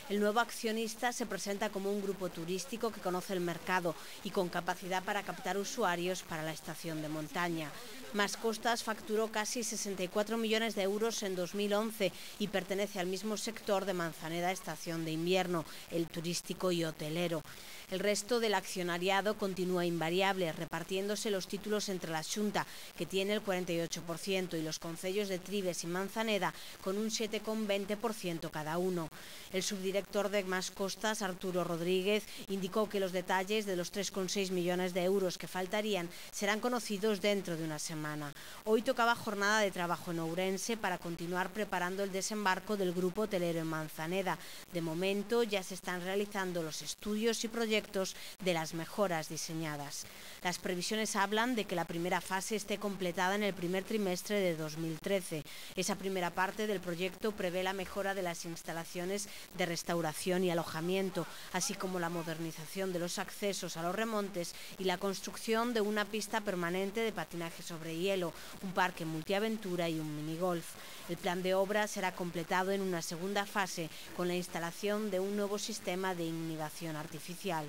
El nuevo accionista se presenta como un grupo turístico que conoce el mercado y con capacidad para captar usuarios para la estación de montaña. Más Costas facturó casi 64 millones de euros en 2011 y pertenece al mismo sector de Manzaneda Estación de Invierno, el turístico y hotelero. El resto del accionariado continúa invariable, repartiéndose los títulos entre la Xunta, que tiene el 48%, y los concellos de Trives y Manzaneda, con un 7,20% cada uno. El subdirector de Más Costas, Arturo Rodríguez, indicó que los detalles de los 3,6 millones de euros que faltarían serán conocidos dentro de una semana. Hoy tocaba jornada de trabajo en Ourense para continuar preparando el desembarco del grupo hotelero en Manzaneda. De momento ya se están realizando los estudios y proyectos de las mejoras diseñadas. Las previsiones hablan de que la primera fase esté completada en el primer trimestre de 2013. Esa primera parte del proyecto prevé la mejora de las instalaciones de restauración y alojamiento, así como la modernización de los accesos a los remontes y la construcción de una pista permanente de patinaje sobre hielo, un parque multiaventura y un minigolf. El plan de obra será completado en una segunda fase con la instalación de un nuevo sistema de inhibición artificial.